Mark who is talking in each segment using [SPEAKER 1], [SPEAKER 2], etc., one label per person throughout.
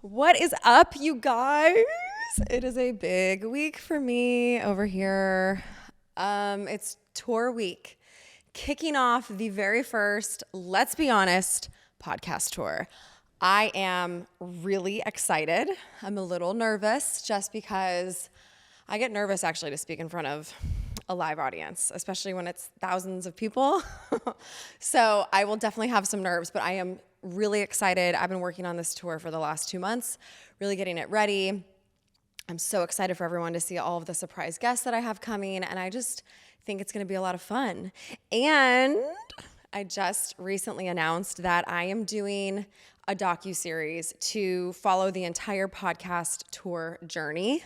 [SPEAKER 1] What is up, you guys? It is a big week for me over here. It's tour week, kicking off the very first, let's be honest, podcast tour. I am really excited. I'm a little nervous just because I get nervous actually to speak in front of a live audience, especially when it's thousands of people. So I will definitely have some nerves, but I am really excited. I've been working on this tour for the last 2 months, really getting it ready. I'm so excited for everyone to see all of the surprise guests that I have coming, and I just think it's going to be a lot of fun. And I just recently announced that I am doing a docuseries to follow the entire podcast tour journey.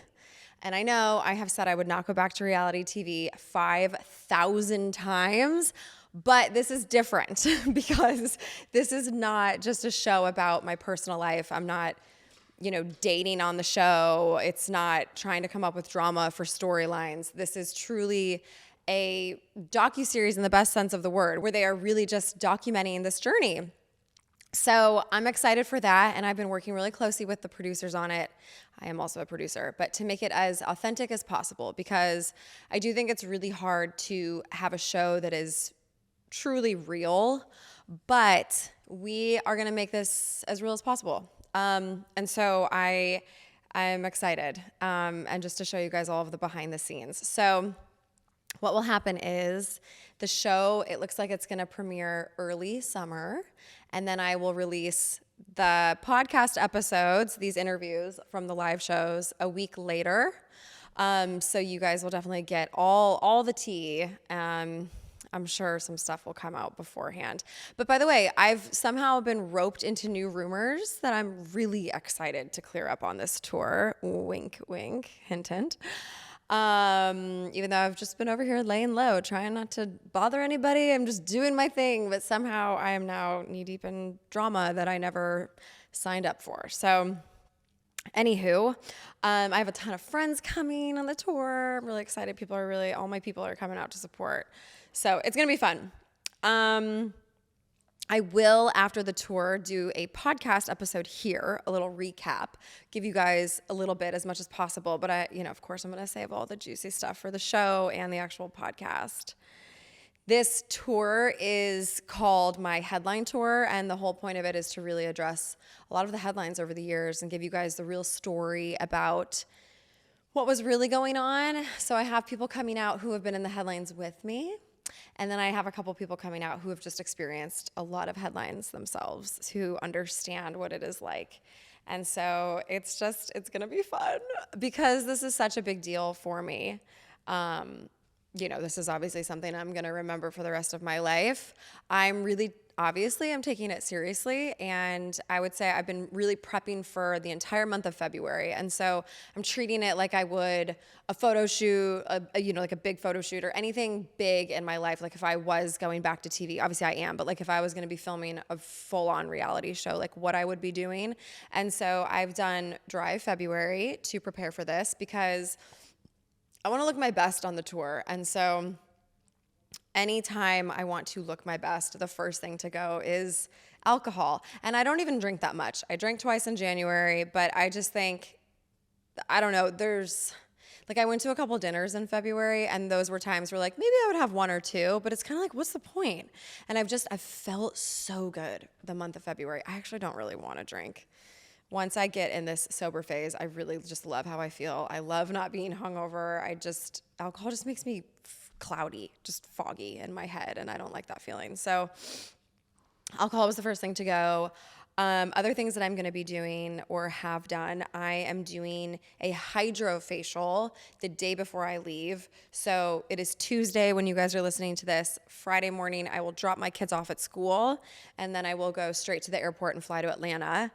[SPEAKER 1] And I know I have said I would not go back to reality TV 5,000 times, but this is different because this is not just a show about my personal life. I'm not, dating on the show. It's not trying to come up with drama for storylines. This is truly a docuseries in the best sense of the word, where they are really just documenting this journey. So I'm excited for that, and I've been working really closely with the producers on it. I am also a producer, but to make it as authentic as possible, because I do think it's really hard to have a show that is truly real, but we are going to make this as real as possible. And so I'm excited, and just to show you guys all of the behind the scenes. So what will happen is the show, it looks like it's going to premiere early summer, and then I will release the podcast episodes, these interviews from the live shows, a week later. So you guys will definitely get all the tea. I'm sure some stuff will come out beforehand. But by the way, I've somehow been roped into new rumors that I'm really excited to clear up on this tour. Wink, wink, hint, hint. Even though I've just been over here laying low, trying not to bother anybody. I'm just doing my thing, but somehow I am now knee deep in drama that I never signed up for. So anywho, I have a ton of friends coming on the tour. I'm really excited. All my people are coming out to support. So it's going to be fun. I will, after the tour, do a podcast episode here, a little recap, give you guys a little bit as much as possible. But of course, I'm going to save all the juicy stuff for the show and the actual podcast. This tour is called my headline tour, and the whole point of it is to really address a lot of the headlines over the years and give you guys the real story about what was really going on. So I have people coming out who have been in the headlines with me. And then I have a couple people coming out who have just experienced a lot of headlines themselves, who understand what it is like. And so it's going to be fun because this is such a big deal for me. This is obviously something I'm going to remember for the rest of my life. I'm taking it seriously, and I would say I've been really prepping for the entire month of February, and so I'm treating it like I would a photo shoot, like a big photo shoot or anything big in my life. Like if I was going back to TV, obviously I am, but like if I was going to be filming a full-on reality show, like what I would be doing. And so I've done dry February to prepare for this because I want to look my best on the tour, and so anytime I want to look my best, the first thing to go is alcohol. And I don't even drink that much. I drank twice in January, but I just think, I don't know, I went to a couple dinners in February, and those were times where maybe I would have one or two, but it's kind of like, what's the point? And I've felt so good the month of February. I actually don't really want to drink. Once I get in this sober phase, I really just love how I feel. I love not being hungover. Alcohol just makes me cloudy, just foggy in my head, and I don't like that feeling. So alcohol was the first thing to go. Other things that I'm going to be doing or have done, I am doing a hydrofacial the day before I leave. So it is Tuesday when you guys are listening to this. Friday morning, I will drop my kids off at school, and then I will go straight to the airport and fly to Atlanta.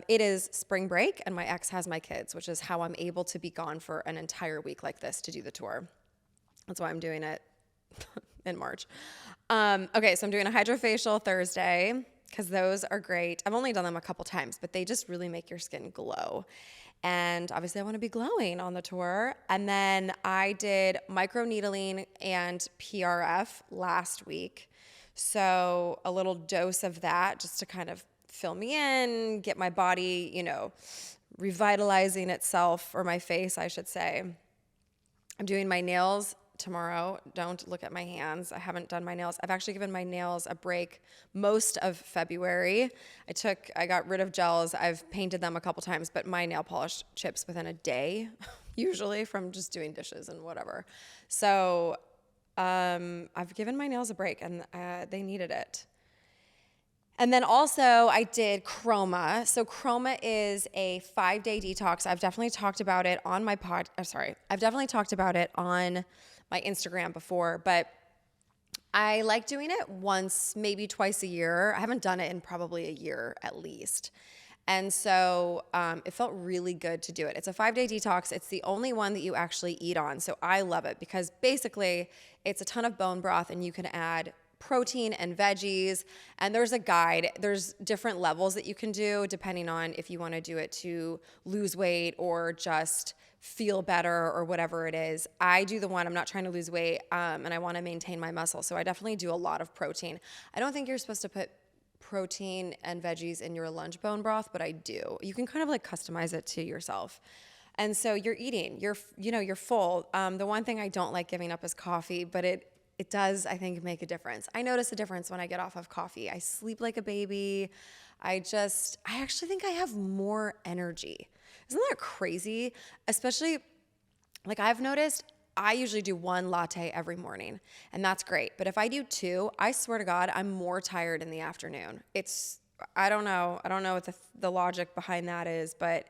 [SPEAKER 1] It is spring break, and my ex has my kids, which is how I'm able to be gone for an entire week like this to do the tour. That's why I'm doing it in March. Okay, so I'm doing a hydrofacial Thursday because those are great. I've only done them a couple times, but they just really make your skin glow. And obviously I want to be glowing on the tour. And then I did microneedling and PRF last week. So a little dose of that just to kind of fill me in, get my body, revitalizing itself, or my face, I should say. I'm doing my nails tomorrow. Don't look at my hands. I haven't done my nails. I've actually given my nails a break most of February. I got rid of gels. I've painted them a couple times, but my nail polish chips within a day, usually, from just doing dishes and whatever. So I've given my nails a break, and they needed it. And then also I did Chroma. So Chroma is a 5-day detox. I've definitely talked about it on my I've definitely talked about it on my Instagram before, but I like doing it once, maybe twice a year. I haven't done it in probably a year at least. And so it felt really good to do it. It's a 5-day detox. It's the only one that you actually eat on. So I love it because basically it's a ton of bone broth, and you can add protein and veggies, and there's a guide. There's different levels that you can do depending on if you want to do it to lose weight or just feel better or whatever it is. I do the one, I'm not trying to lose weight, and I want to maintain my muscle. So I definitely do a lot of protein. I don't think you're supposed to put protein and veggies in your lunch bone broth, but I do. You can kind of like customize it to yourself. And so you're eating, you're full. The one thing I don't like giving up is coffee, but it does, I think, make a difference. I notice a difference when I get off of coffee. I sleep like a baby. I actually think I have more energy. Isn't that crazy? Especially, like, I've noticed I usually do 1 latte every morning, and that's great. But if I do 2, I swear to God, I'm more tired in the afternoon. I don't know what the logic behind that is, but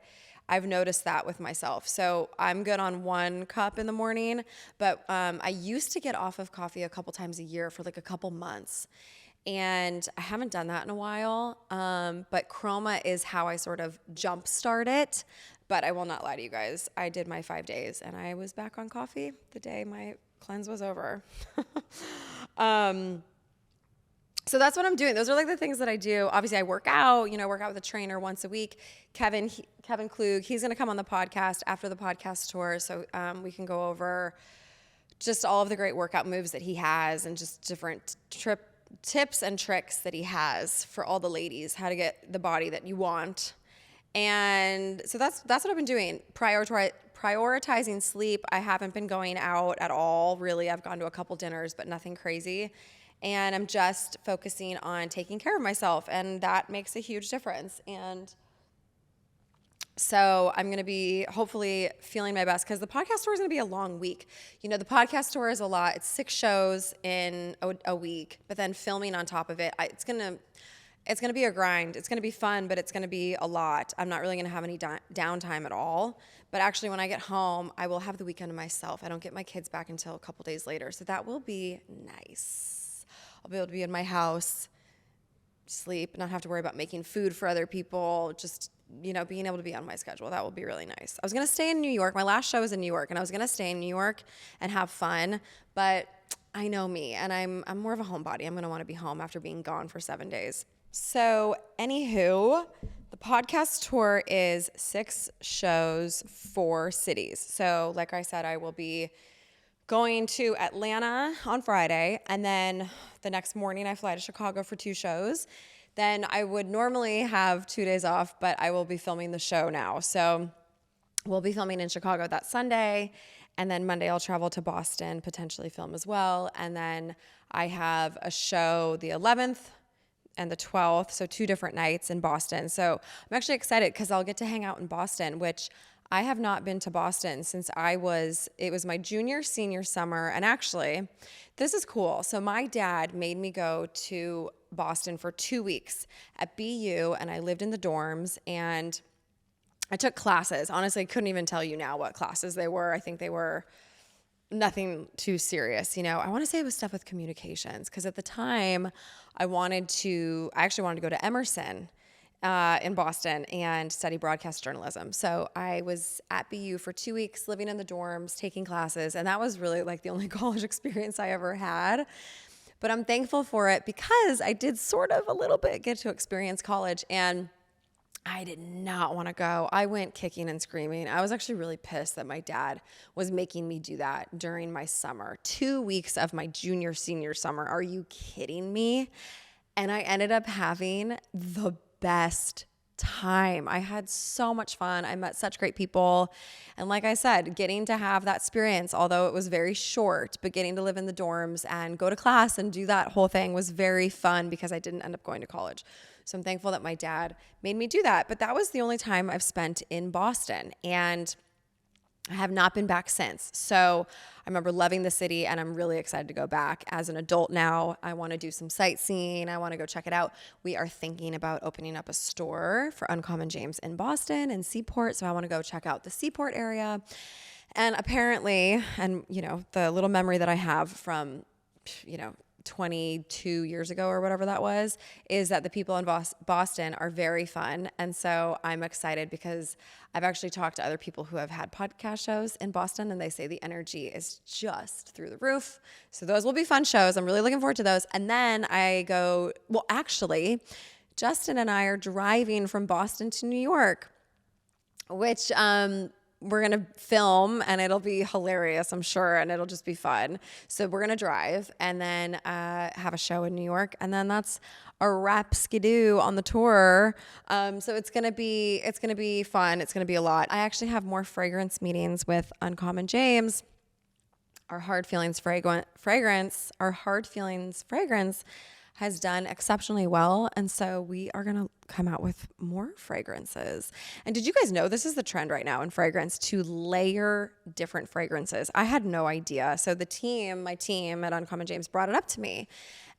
[SPEAKER 1] I've noticed that with myself. So I'm good on 1 cup in the morning, but I used to get off of coffee a couple times a year for like a couple months, and I haven't done that in a while. But Chroma is how I sort of jumpstart it. But I will not lie to you guys. I did my 5 days, and I was back on coffee the day my cleanse was over. So that's what I'm doing. Those are like the things that I do. Obviously, I work out with a trainer once a week. Kevin Klug, he's going to come on the podcast after the podcast tour. So we can go over just all of the great workout moves that he has, and just different tips and tricks that he has for all the ladies, how to get the body that you want. And so that's what I've been doing. Prioritizing sleep. I haven't been going out at all, really. I've gone to a couple dinners, but nothing crazy. And I'm just focusing on taking care of myself, and that makes a huge difference. And so I'm going to be hopefully feeling my best, because the podcast tour is going to be a long week. The podcast tour is a lot. It's 6 shows in a week, but then filming on top of it, it's going to be a grind. It's going to be fun, but it's going to be a lot. I'm not really going to have any downtime at all. But actually, when I get home, I will have the weekend to myself. I don't get my kids back until a couple days later, so that will be nice. I'll be able to be in my house, sleep, not have to worry about making food for other people, just, being able to be on my schedule. That will be really nice. I was going to stay in New York. My last show was in New York, and I was going to stay in New York and have fun, but I know me, and I'm more of a homebody. I'm going to want to be home after being gone for 7 days. So anywho, the podcast tour is 6 shows, 4 cities. So like I said, I will be going to Atlanta on Friday, and then the next morning I fly to Chicago for 2 shows. Then I would normally have 2 days off, but I will be filming the show now. So we'll be filming in Chicago that Sunday, and then Monday I'll travel to Boston, potentially film as well. And then I have a show the 11th and the 12th, so 2 different nights in Boston. So I'm actually excited because I'll get to hang out in Boston, which I have not been to Boston since it was my senior summer. And actually, this is cool. So my dad made me go to Boston for 2 weeks at BU, and I lived in the dorms, and I took classes. Honestly, I couldn't even tell you now what classes they were. I think they were nothing too serious. I want to say it was stuff with communications, because at the time I actually wanted to go to Emerson in Boston and study broadcast journalism. So I was at BU for 2 weeks, living in the dorms, taking classes, and that was really like the only college experience I ever had. But I'm thankful for it, because I did sort of a little bit get to experience college, and I did not want to go. I went kicking and screaming. I was actually really pissed that my dad was making me do that during my summer. 2 weeks of my senior summer. Are you kidding me? And I ended up having the best time. I had so much fun. I met such great people. And like I said, getting to have that experience, although it was very short, but getting to live in the dorms and go to class and do that whole thing was very fun because I didn't end up going to college. So I'm thankful that my dad made me do that. But that was the only time I've spent in Boston. And I have not been back since. So I remember loving the city and I'm really excited to go back. As an adult now, I want to do some sightseeing. I want to go check it out. We are thinking about opening up a store for Uncommon James in Boston and Seaport. So I want to go check out the Seaport area. And apparently, and the little memory that I have from, 22 years ago or whatever that was, is that the people in Boston are very fun. And so I'm excited because I've actually talked to other people who have had podcast shows in Boston and they say the energy is just through the roof. So those will be fun shows. I'm really looking forward to those. And then actually, Justin and I are driving from Boston to New York, which, we're going to film and it'll be hilarious, I'm sure, and it'll just be fun. So we're going to drive and then have a show in New York, and then that's a wrap skidoo on the tour. So it's going to be fun. It's going to be a lot. I actually have more fragrance meetings with Uncommon James. Our Hard Feelings fragrance has done exceptionally well. And so we are going to come out with more fragrances. And did you guys know this is the trend right now in fragrance, to layer different fragrances? I had no idea. So my team at Uncommon James brought it up to me.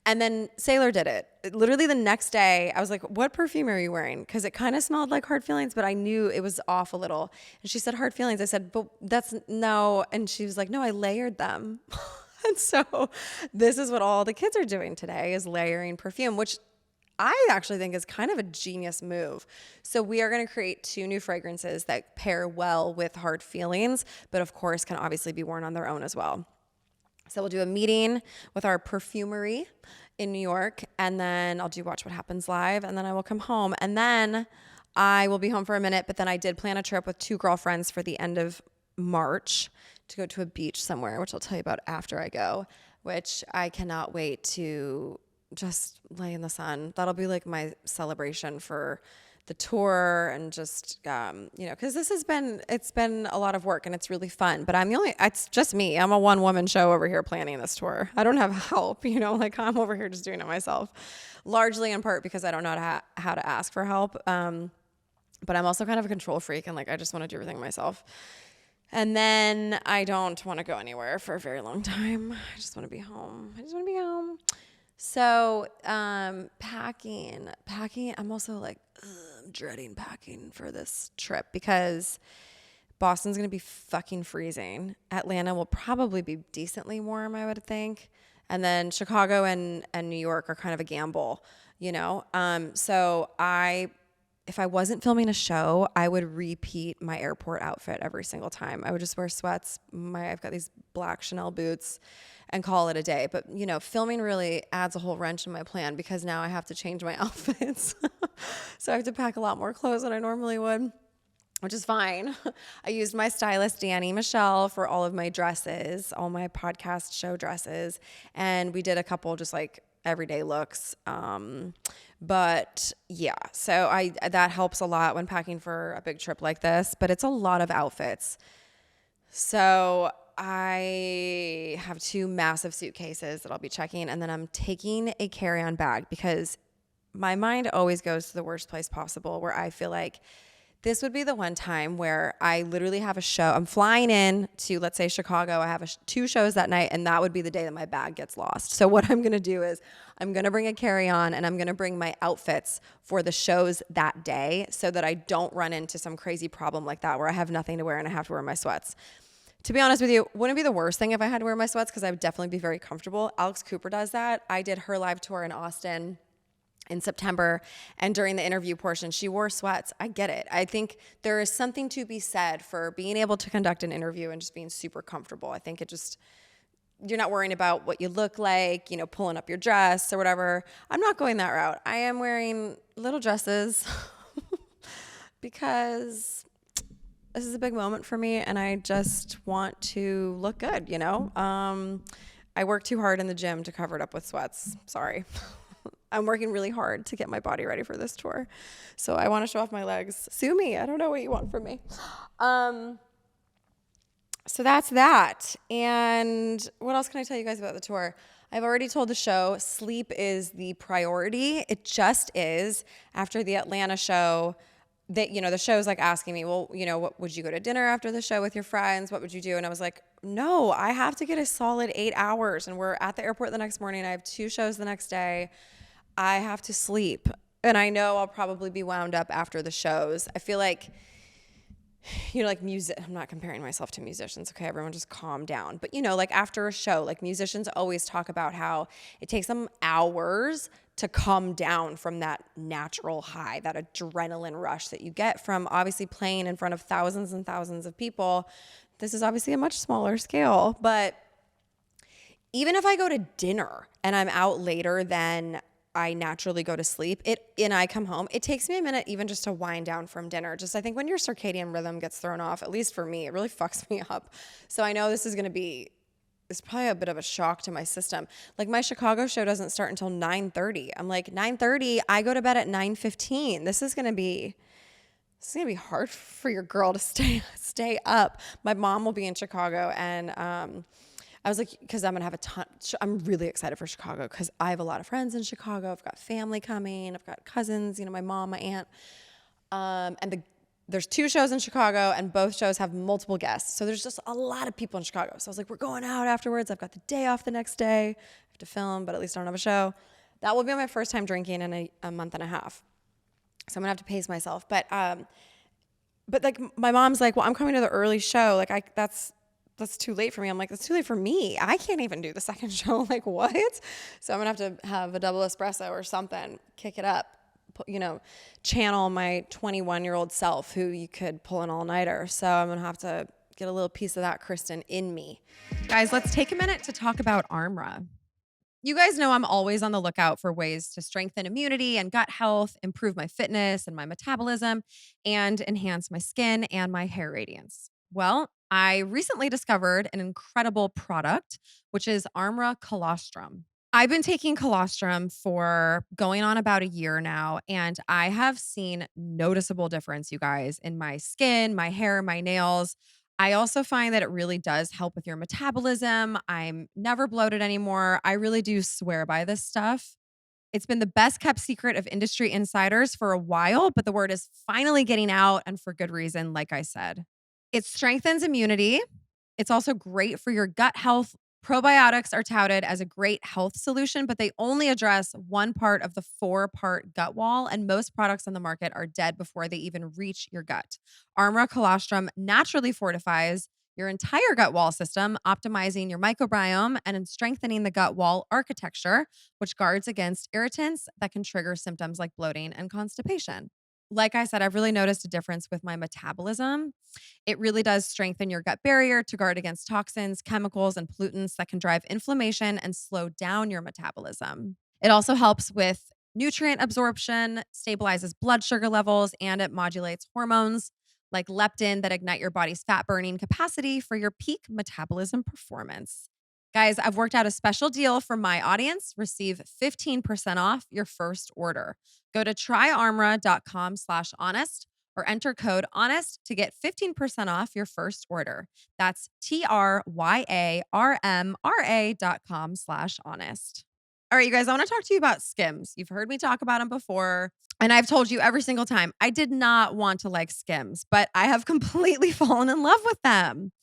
[SPEAKER 1] And then Sailor did it. Literally the next day, I was like, what perfume are you wearing? Because it kind of smelled like Hard Feelings, but I knew it was off a little. And she said, Hard Feelings. I said, but that's no. And she was like, no, I layered them. And so this is what all the kids are doing today, is layering perfume, which I actually think is kind of a genius move. So we are going to create 2 new fragrances that pair well with Hard Feelings, but of course can obviously be worn on their own as well. So we'll do a meeting with our perfumery in New York, and then I'll do Watch What Happens Live, and then I will come home. And then I will be home for a minute, but then I did plan a trip with 2 girlfriends for the end of March to go to a beach somewhere, which I'll tell you about after I go, which I cannot wait to just lay in the sun. That'll be like my celebration for the tour, and just, because it's been a lot of work and it's really fun, but it's just me. I'm a one-woman show over here planning this tour. I don't have help, I'm over here just doing it myself, largely in part because I don't know how to ask for help. But I'm also kind of a control freak and I just want to do everything myself. And then I don't want to go anywhere for a very long time. I just want to be home. So, packing, I'm also I'm dreading packing for this trip because Boston's going to be fucking freezing. Atlanta will probably be decently warm, I would think. And then Chicago and New York are kind of a gamble, So if I wasn't filming a show, I would repeat my airport outfit every single time. I would just wear sweats. I've got these black Chanel boots and call it a day. But, filming really adds a whole wrench in my plan because now I have to change my outfits. So I have to pack a lot more clothes than I normally would, which is fine. I used my stylist, Danny Michelle, for all of my dresses, all my podcast show dresses. And we did a couple just everyday looks. But yeah, so that helps a lot when packing for a big trip like this, but it's a lot of outfits. So I have 2 massive suitcases that I'll be checking, and then I'm taking a carry-on bag because my mind always goes to the worst place possible, where I feel like this would be the one time where I literally have a show. I'm flying in to, let's say, Chicago. I have 2 shows that night, and that would be the day that my bag gets lost. So what I'm going to do is I'm going to bring a carry-on, and I'm going to bring my outfits for the shows that day so that I don't run into some crazy problem like that where I have nothing to wear and I have to wear my sweats. To be honest with you, wouldn't it be the worst thing if I had to wear my sweats, because I would definitely be very comfortable. Alex Cooper does that. I did her live tour in Austin in September, and during the interview portion, she wore sweats. I get it. I think there is something to be said for being able to conduct an interview and just being super comfortable. I think you're not worrying about what you look like, pulling up your dress or whatever. I'm not going that route. I am wearing little dresses because this is a big moment for me and I just want to look good, I work too hard in the gym to cover it up with sweats. Sorry. I'm working really hard to get my body ready for this tour. So I want to show off my legs. Sue me. I don't know what you want from me. So that's that. And what else can I tell you guys about the tour? I've already told the show, sleep is the priority. It just is. After the Atlanta show, that, the show's like asking me, well, what would you go to dinner after the show with your friends? What would you do? And I was like, no, I have to get a solid 8 hours. And we're at the airport the next morning. I have 2 shows the next day. I have to sleep. And I know I'll probably be wound up after the shows. I feel like, like music, I'm not comparing myself to musicians. Okay, everyone just calm down. But like after a show, like musicians always talk about how it takes them hours to come down from that natural high, that adrenaline rush that you get from obviously playing in front of thousands and thousands of people. This is obviously a much smaller scale, but even if I go to dinner and I'm out later than I naturally go to sleep, and I come home, it takes me a minute even just to wind down from dinner. Just I think when your circadian rhythm gets thrown off, at least for me, it really fucks me up. So I know this is going to be, it's probably a bit of a shock to my system. Like my Chicago show doesn't start until 9:30. I'm like 9:30, I go to bed at 9:15. This is going to be hard for your girl to stay up. My mom will be in Chicago, and I was like, because I'm going to have I'm really excited for Chicago because I have a lot of friends in Chicago. I've got family coming. I've got cousins, my mom, my aunt. There's 2 shows in Chicago, and both shows have multiple guests. So there's just a lot of people in Chicago. So I was like, we're going out afterwards. I've got the day off the next day. I have to film, but at least I don't have a show. That will be my first time drinking in a month and a half. So I'm going to have to pace myself. But like my mom's like, well, I'm coming to the early show. Like that's too late for me. I'm like, that's too late for me. I can't even do the second show. Like what? So I'm gonna have to have a double espresso or something, kick it up, channel my 21-year-old self who you could pull an all-nighter. So I'm gonna have to get a little piece of that Kristin in me. Guys, let's take a minute to talk about Armra. You guys know I'm always on the lookout for ways to strengthen immunity and gut health, improve my fitness and my metabolism, and enhance my skin and my hair radiance. Well, I recently discovered an incredible product, which is Armra Colostrum. I've been taking colostrum for going on about a year now, and I have seen noticeable difference, you guys, in my skin, my hair, my nails. I also find that it really does help with your metabolism. I'm never bloated anymore. I really do swear by this stuff. It's been the best kept secret of industry insiders for a while, but the word is finally getting out, and for good reason, like I said. It strengthens immunity. It's also great for your gut health. Probiotics are touted as a great health solution, but they only address one part of the 4-part gut wall, and most products on the market are dead before they even reach your gut. Armra Colostrum naturally fortifies your entire gut wall system, optimizing your microbiome and strengthening the gut wall architecture, which guards against irritants that can trigger symptoms like bloating and constipation. Like I said, I've really noticed a difference with my metabolism. It really does strengthen your gut barrier to guard against toxins, chemicals, and pollutants that can drive inflammation and slow down your metabolism. It also helps with nutrient absorption, stabilizes blood sugar levels, and it modulates hormones like leptin that ignite your body's fat burning capacity for your peak metabolism performance. Guys, I've worked out a special deal for my audience. Receive 15% off your first order. Go to tryarmra.com/honest or enter code HONEST to get 15% off your first order. That's TRYARMRA.com/honest. All right, you guys, I want to talk to you about Skims. You've heard me talk about them before, and I've told you every single time, I did not want to like Skims, but I have completely fallen in love with them.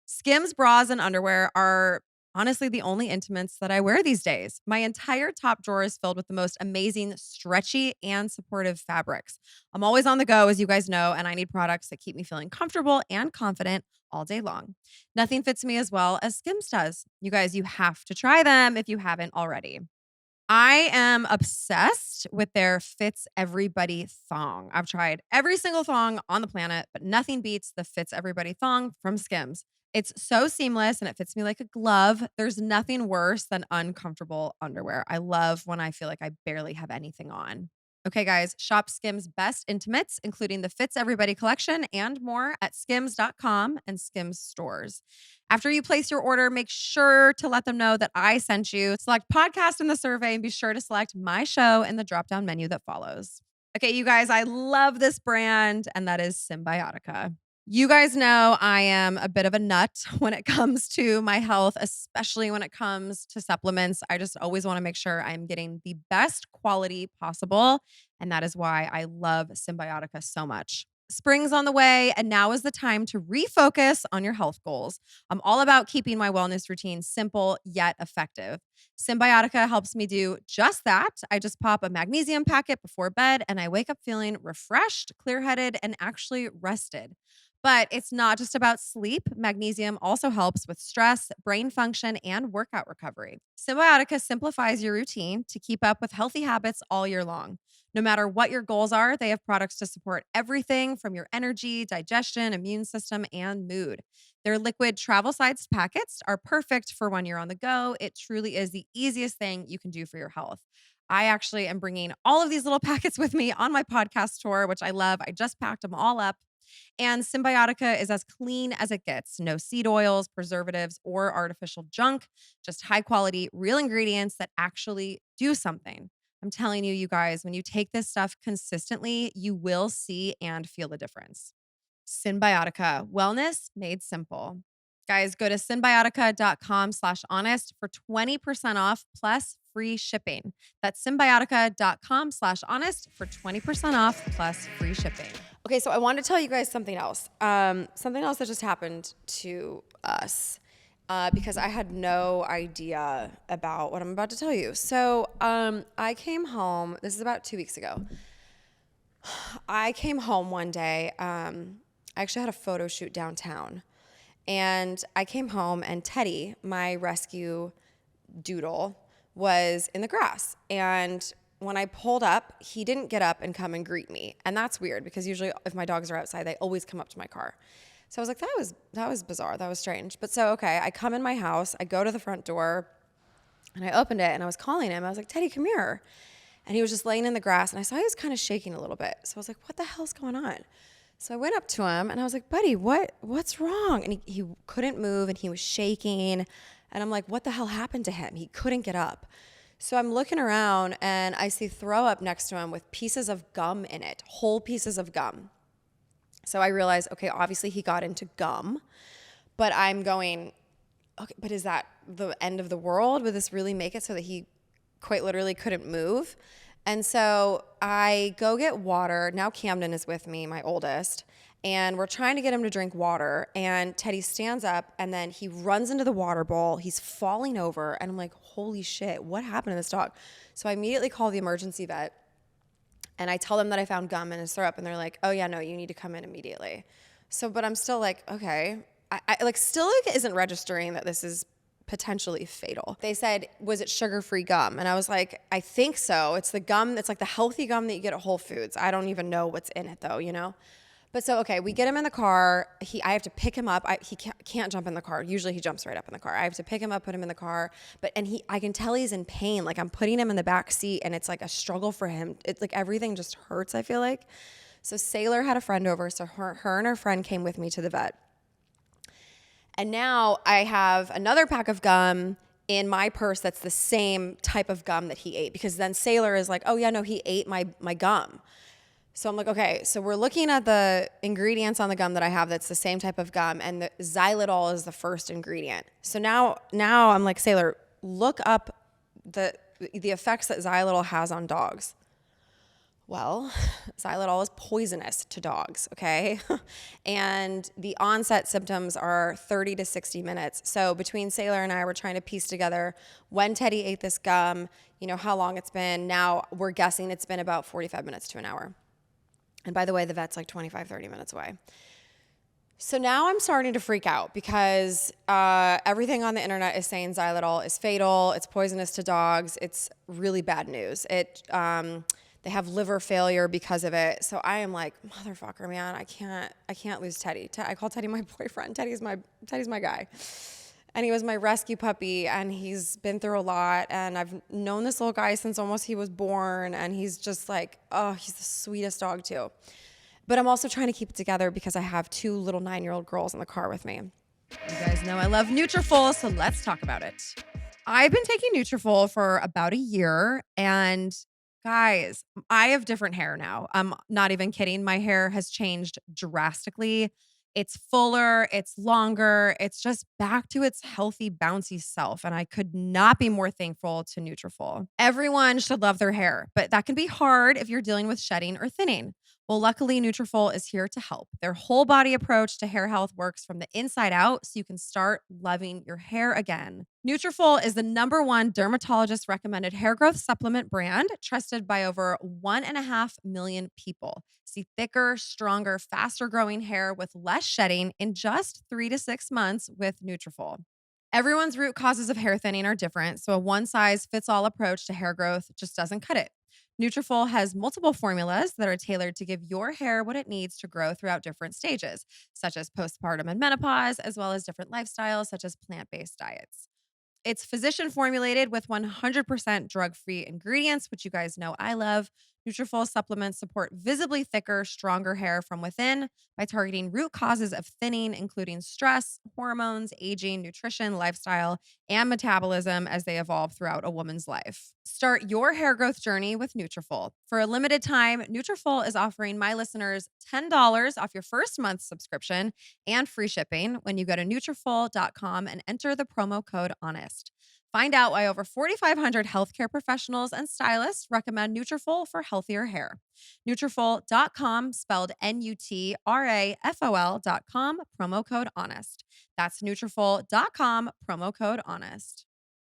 [SPEAKER 1] Skims bras and underwear are honestly the only intimates that I wear these days. My entire top drawer is filled with the most amazing, stretchy, and supportive fabrics. I'm always on the go, as you guys know, and I need products that keep me feeling comfortable and confident all day long. Nothing fits me as well as Skims does. You guys, you have to try them if you haven't already. I am obsessed with their Fits Everybody thong. I've tried every single thong on the planet, but nothing beats the Fits Everybody thong from Skims. It's so seamless and it fits me like a glove. There's nothing worse than uncomfortable underwear. I love when I feel like I barely have anything on. Okay, guys, shop Skims' best intimates, including the Fits Everybody collection and more at skims.com and Skims stores. After you place your order, make sure to let them know that I sent you. Select podcast in the survey and be sure to select my show in the drop down menu that follows. Okay, you guys, I love this brand, and that is Symbiotica. You guys know I am a bit of a nut when it comes to my health, especially when it comes to supplements. I just always want to make sure I'm getting the best quality possible. And that is why I love Symbiotica so much. Spring's on the way, and now is the time to refocus on your health goals. I'm all about keeping my wellness routine simple yet effective. Symbiotica helps me do just that. I just pop a magnesium packet before bed, and I wake up feeling refreshed, clear headed, and actually rested. But it's not just about sleep. Magnesium also helps with stress, brain function, and workout recovery. Symbiotica simplifies your routine to keep up with healthy habits all year long. No matter what your goals are, they have products to support everything from your energy, digestion, immune system, and mood. Their liquid travel sized packets are perfect for when you're on the go. It truly is the easiest thing you can do for your health. I actually am bringing all of these little packets with me on my podcast tour, which I love. I just packed them all up. And Symbiotica is as clean as it gets. No seed oils, preservatives, or artificial junk, just high quality, real ingredients that actually do something. I'm telling you, you guys, when you take this stuff consistently, you will see and feel the difference. Symbiotica, wellness made simple. Guys, go to symbiotica.com/honest for 20% off plus free shipping. That's symbiotica.com/honest for 20% off plus free shipping. Okay, so I wanted to tell you guys something else. Something else that just happened to us because I had no idea about what I'm about to tell you. So I came home, this is about 2 weeks ago. I came home one day. I actually had a photo shoot downtown. And I came home, and Teddy, my rescue doodle, was in the grass. And when I pulled up, he didn't get up and come and greet me. And that's weird because usually if my dogs are outside, they always come up to my car. So I was like, that was bizarre. That was strange. But so, okay, I come in my house, I go to the front door, and I opened it, and I was calling him. I was like, Teddy, come here. And he was just laying in the grass, and I saw he was kind of shaking a little bit. So I was like, what the hell's going on? So I went up to him, and I was like, buddy, what's wrong? And he couldn't move, and he was shaking. And I'm like, what the hell happened to him? He couldn't get up. So I'm looking around, and I see throw up next to him with pieces of gum in it, whole pieces of gum. So I realized, okay, obviously he got into gum. But I'm going, okay, but is that the end of the world? Would this really make it so that he quite literally couldn't move? And so I go get water. Now Camden is with me, my oldest, and we're trying to get him to drink water. And Teddy stands up, and then he runs into the water bowl. He's falling over, and I'm like, holy shit, what happened to this dog? So I immediately call the emergency vet, and I tell them that I found gum in his throat, and they're like, oh yeah, no, you need to come in immediately. So, but I'm still like, okay. I still isn't registering that this is potentially fatal. They said, was it sugar-free gum? And I was like, I think so. It's the gum, it's like the healthy gum that you get at Whole Foods. I don't even know what's in it though, you know? But so, okay, we get him in the car. I have to pick him up. He can't jump in the car. Usually he jumps right up in the car. I have to pick him up, put him in the car. I can tell he's in pain. Like I'm putting him in the back seat, and it's like a struggle for him. It's like everything just hurts, I feel like. So Sailor had a friend over. So her and her friend came with me to the vet. And now I have another pack of gum in my purse that's the same type of gum that he ate, because then Sailor is like, oh yeah, no, he ate my gum. So I'm like, okay, so we're looking at the ingredients on the gum that I have that's the same type of gum, and the xylitol is the first ingredient. So now I'm like, Sailor, look up the effects that xylitol has on dogs. Well, xylitol is poisonous to dogs, okay? And the onset symptoms are 30 to 60 minutes. So between Sailor and I, we're trying to piece together when Teddy ate this gum, you know, how long it's been. Now we're guessing it's been about 45 minutes to an hour. And by the way, the vet's like 25, 30 minutes away. So now I'm starting to freak out because everything on the internet is saying xylitol is fatal, it's poisonous to dogs, it's really bad news. They have liver failure because of it. So I am like, motherfucker, man, I can't lose Teddy. I call Teddy my boyfriend. Teddy's my guy. And he was my rescue puppy, and he's been through a lot. And I've known this little guy since almost he was born. And he's just like, oh, he's the sweetest dog too. But I'm also trying to keep it together because I have 2 little 9-year-old girls in the car with me.
[SPEAKER 2] You guys know I love Nutrafol, so let's talk about it. I've been taking Nutrafol for about a year, and guys, I have different hair now. I'm not even kidding. My hair has changed drastically. It's fuller, it's longer, it's just back to its healthy, bouncy self. And I could not be more thankful to Nutrafol. Everyone should love their hair, but that can be hard if you're dealing with shedding or thinning. Well, luckily, Nutrafol is here to help. Their whole body approach to hair health works from the inside out, so you can start loving your hair again. Nutrafol is the #1 dermatologist recommended hair growth supplement brand, trusted by over 1.5 million people. See thicker, stronger, faster growing hair with less shedding in just 3 to 6 months with Nutrafol. Everyone's root causes of hair thinning are different, so a one-size-fits-all approach to hair growth just doesn't cut it. Nutrafol has multiple formulas that are tailored to give your hair what it needs to grow throughout different stages, such as postpartum and menopause, as well as different lifestyles, such as plant-based diets. It's physician formulated with 100% drug-free ingredients, which you guys know I love. Nutrafol supplements support visibly thicker, stronger hair from within by targeting root causes of thinning, including stress, hormones, aging, nutrition, lifestyle, and metabolism as they evolve throughout a woman's life. Start your hair growth journey with Nutrafol. For a limited time, Nutrafol is offering my listeners $10 off your first month's subscription and free shipping when you go to Nutrafol.com and enter the promo code HONEST. Find out why over 4,500 healthcare professionals and stylists recommend Nutrafol for healthier hair. Nutrafol.com, spelled Nutrafol.com, promo code HONEST. That's Nutrafol.com, promo code HONEST.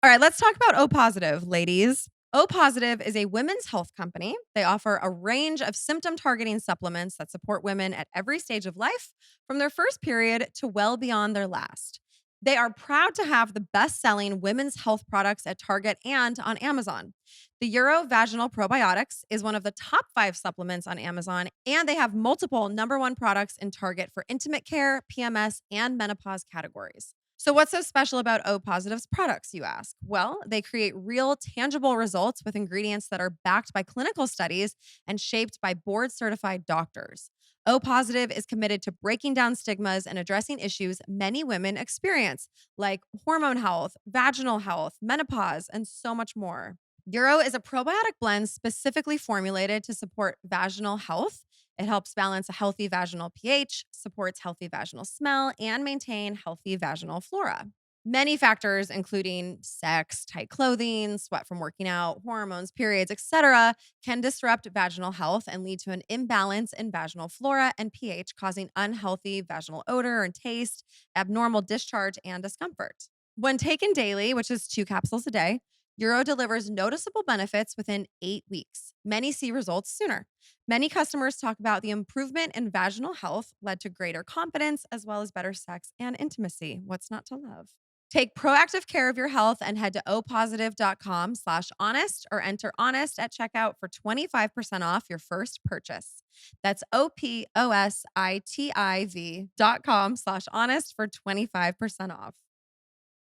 [SPEAKER 2] All right, let's talk about O Positive, ladies. O Positive is a women's health company. They offer a range of symptom targeting supplements that support women at every stage of life, from their first period to well beyond their last. They are proud to have the best selling women's health products at Target and on Amazon. The Vaginal Probiotics is one of the top 5 supplements on Amazon, and they have multiple #1 products in Target for intimate care, PMS, and menopause categories. So, what's so special about O Positive's products, you ask? Well, they create real, tangible results with ingredients that are backed by clinical studies and shaped by board certified doctors. O Positive is committed to breaking down stigmas and addressing issues many women experience, like hormone health, vaginal health, menopause, and so much more. Euro is a probiotic blend specifically formulated to support vaginal health. It helps balance a healthy vaginal pH, supports healthy vaginal smell, and maintain healthy vaginal flora. Many factors, including sex, tight clothing, sweat from working out, hormones, periods, etc., can disrupt vaginal health and lead to an imbalance in vaginal flora and pH, causing unhealthy vaginal odor and taste, abnormal discharge, and discomfort. When taken daily, which is 2 capsules a day, Euro delivers noticeable benefits within 8 weeks. Many see results sooner. Many customers talk about the improvement in vaginal health led to greater confidence as well as better sex and intimacy. What's not to love? Take proactive care of your health and head to opositive.com/honest or enter honest at checkout for 25% off your first purchase. That's opositiv.com/honest for 25% off.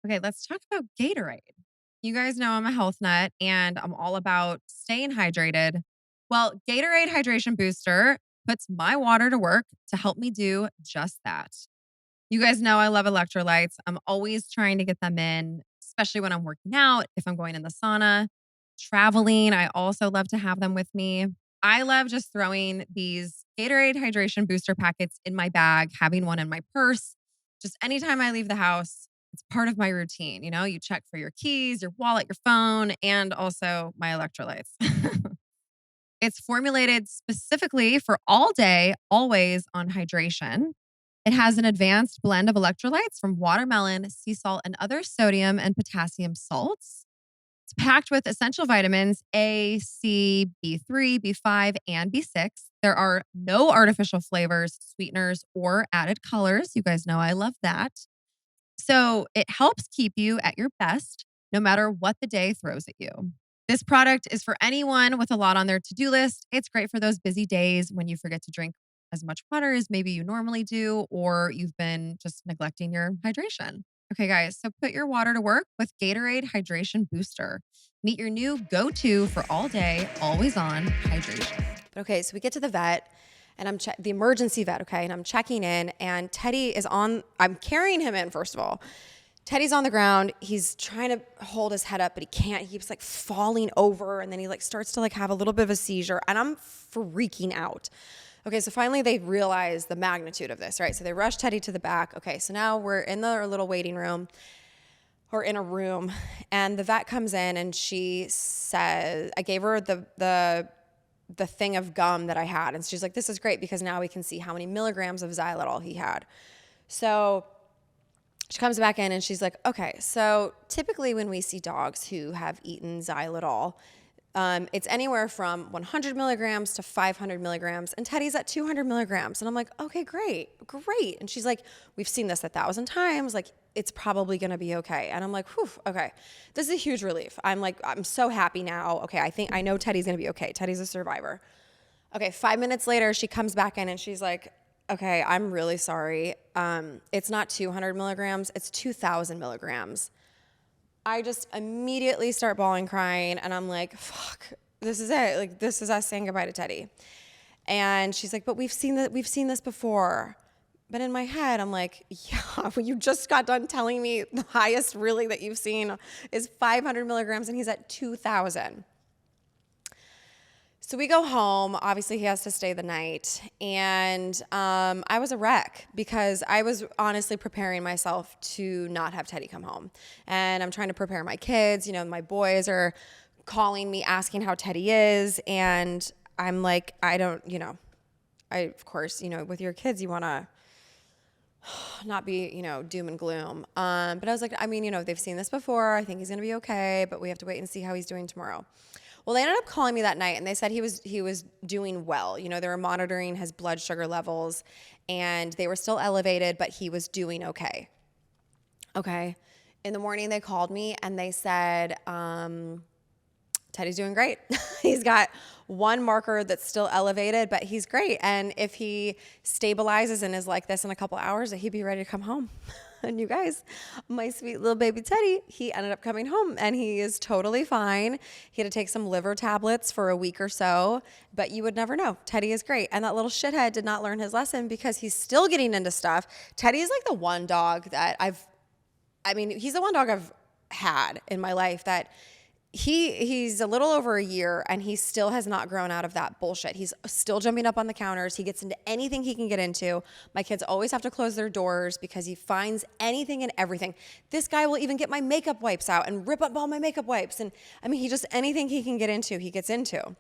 [SPEAKER 2] Okay, let's talk about Gatorade. You guys know I'm a health nut and I'm all about staying hydrated. Well, Gatorade Hydration Booster puts my water to work to help me do just that. You guys know I love electrolytes. I'm always trying to get them in, especially when I'm working out, if I'm going in the sauna, traveling. I also love to have them with me. I love just throwing these Gatorade hydration booster packets in my bag, having one in my purse. Just anytime I leave the house, it's part of my routine. You know, you check for your keys, your wallet, your phone, and also my electrolytes. It's formulated specifically for all day, always on hydration. It has an advanced blend of electrolytes from watermelon, sea salt, and other sodium and potassium salts. It's packed with essential vitamins A, C, B3, B5, and B6. There are no artificial flavors, sweeteners, or added colors. You guys know I love that. So it helps keep you at your best no matter what the day throws at you. This product is for anyone with a lot on their to-do list. It's great for those busy days when you forget to drink as much water as maybe you normally do, or you've been just neglecting your hydration. Okay, guys, so put your water to work with Gatorade Hydration Booster. Meet your new go-to for all day, always on hydration.
[SPEAKER 1] Okay, so we get to the vet and the emergency vet, okay, and I'm checking in and Teddy is I'm carrying him in first of all. Teddy's on the ground. He's trying to hold his head up, but he can't. He keeps like falling over and then he like starts to like have a little bit of a seizure and I'm freaking out. Okay, so finally they realize the magnitude of this, right? So they rush Teddy to the back. Okay, so now we're in the little waiting room or in a room and the vet comes in and she says, I gave her the thing of gum that I had. And she's like, this is great because now we can see how many milligrams of xylitol he had. So she comes back in and she's like, okay, so typically when we see dogs who have eaten xylitol, it's anywhere from 100 milligrams to 500 milligrams, and Teddy's at 200 milligrams. And I'm like, okay, great. And she's like, we've seen this 1,000 times. Like, it's probably going to be okay. And I'm like, whew, okay. This is a huge relief. I'm like, I'm so happy now. Okay, I know Teddy's going to be okay. Teddy's a survivor. Okay, 5 minutes later, she comes back in and she's like, okay, I'm really sorry. It's not 200 milligrams, it's 2,000 milligrams. I just immediately start bawling, crying, and I'm like, fuck, this is it. Like, this is us saying goodbye to Teddy. And she's like, but we've seen this before. But in my head, I'm like, yeah, well, you just got done telling me the highest really that you've seen is 500 milligrams, and he's at 2,000. So we go home. Obviously, he has to stay the night. And I was a wreck because I was honestly preparing myself to not have Teddy come home. And I'm trying to prepare my kids. You know, my boys are calling me, asking how Teddy is. And I'm like, of course, with your kids, you want to not be, doom and gloom. But I was like, they've seen this before. I think he's going to be okay, but we have to wait and see how he's doing tomorrow. Well, they ended up calling me that night and they said he was doing well. They were monitoring his blood sugar levels and they were still elevated, but he was doing okay. Okay. In the morning, they called me and they said, Teddy's doing great. He's got one marker that's still elevated, but he's great. And if he stabilizes and is like this in a couple hours, he'd be ready to come home. And you guys, my sweet little baby Teddy, he ended up coming home and he is totally fine. He had to take some liver tablets for a week or so, but you would never know. Teddy is great. And that little shithead did not learn his lesson because he's still getting into stuff. Teddy is like the one dog that he's the one dog I've had in my life that he's a little over a year and he still has not grown out of that bullshit. He's still jumping up on the counters. He gets into anything he can get into. My kids always have to close their doors because he finds anything and everything. This guy will even get my makeup wipes out and rip up all my makeup wipes. And he just, anything he can get into, he gets into. And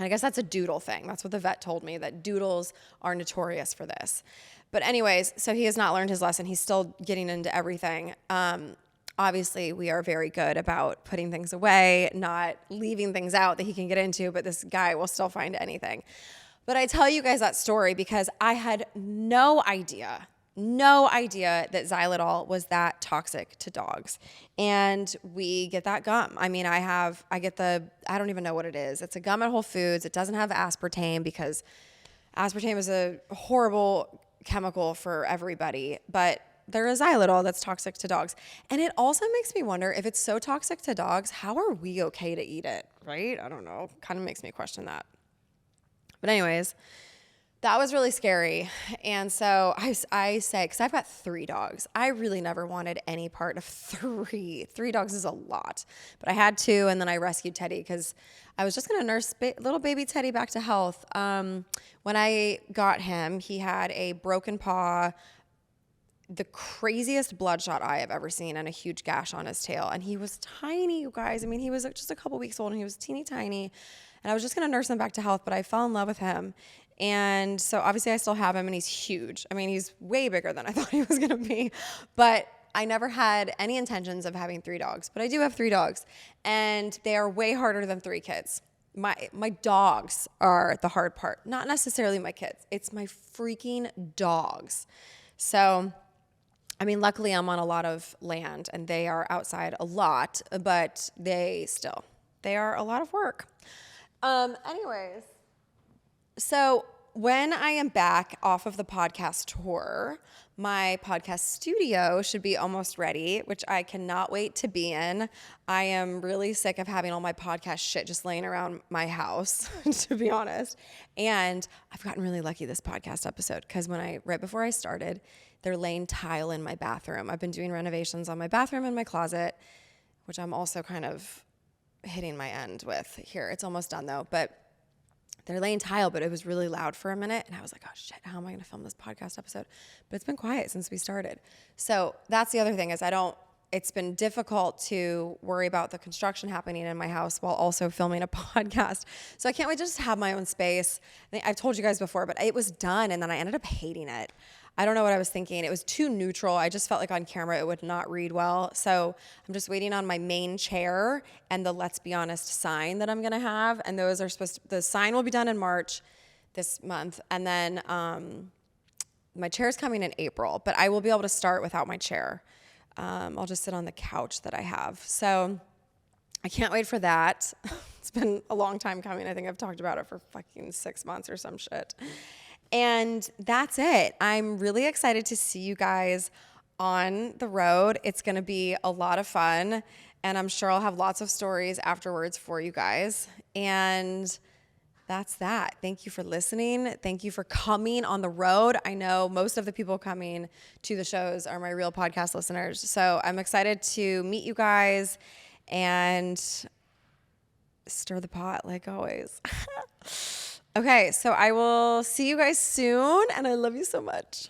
[SPEAKER 1] I guess that's a doodle thing. That's what the vet told me, that doodles are notorious for this. But anyways, so he has not learned his lesson. He's still getting into everything. Obviously, we are very good about putting things away, not leaving things out that he can get into, but this guy will still find anything. But I tell you guys that story because I had no idea that xylitol was that toxic to dogs. And we get that gum. I don't even know what it is. It's a gum at Whole Foods. It doesn't have aspartame because aspartame is a horrible chemical for everybody, but there is xylitol that's toxic to dogs. And it also makes me wonder, if it's so toxic to dogs, how are we okay to eat it, right? I don't know. Kind of makes me question that. But anyways, that was really scary. And so I say, because I've got 3 dogs, I really never wanted any part of 3. 3 dogs is a lot. But I had 2, and then I rescued Teddy because I was just going to nurse little baby Teddy back to health. When I got him, he had a broken paw, the craziest bloodshot eye I've ever seen, and a huge gash on his tail. And he was tiny, you guys. He was just a couple weeks old and he was teeny tiny. And I was just going to nurse him back to health, but I fell in love with him. And so obviously I still have him and he's huge. He's way bigger than I thought he was going to be. But I never had any intentions of having 3 dogs, but I do have 3 dogs and they are way harder than 3 kids. My dogs are the hard part, not necessarily my kids. It's my freaking dogs. So luckily I'm on a lot of land and they are outside a lot, but they are a lot of work. Anyways, so when I am back off of the podcast tour, my podcast studio should be almost ready, which I cannot wait to be in. I am really sick of having all my podcast shit just laying around my house, to be honest. And I've gotten really lucky this podcast episode because right before I started, they're laying tile in my bathroom. I've been doing renovations on my bathroom and my closet, which I'm also kind of hitting my end with here. It's almost done though, but they're laying tile, but it was really loud for a minute. And I was like, oh shit, how am I going to film this podcast episode? But it's been quiet since we started. So that's the other thing is it's been difficult to worry about the construction happening in my house while also filming a podcast. So I can't wait to just have my own space. I've told you guys before, but it was done. And then I ended up hating it. I don't know what I was thinking. It was too neutral. I just felt like on camera it would not read well. So I'm just waiting on my main chair and the Let's Be Honest sign that I'm going to have. And those are the sign will be done in March this month. And then my chair's coming in April, but I will be able to start without my chair. I'll just sit on the couch that I have. So I can't wait for that. It's been a long time coming. I think I've talked about it for fucking 6 months or some shit. And that's it. I'm really excited to see you guys on the road. It's going to be a lot of fun, and I'm sure I'll have lots of stories afterwards for you guys. And that's that. Thank you for listening. Thank you for coming on the road. I know most of the people coming to the shows are my real podcast listeners. So I'm excited to meet you guys and stir the pot like always. Okay, so I will see you guys soon, and I love you so much.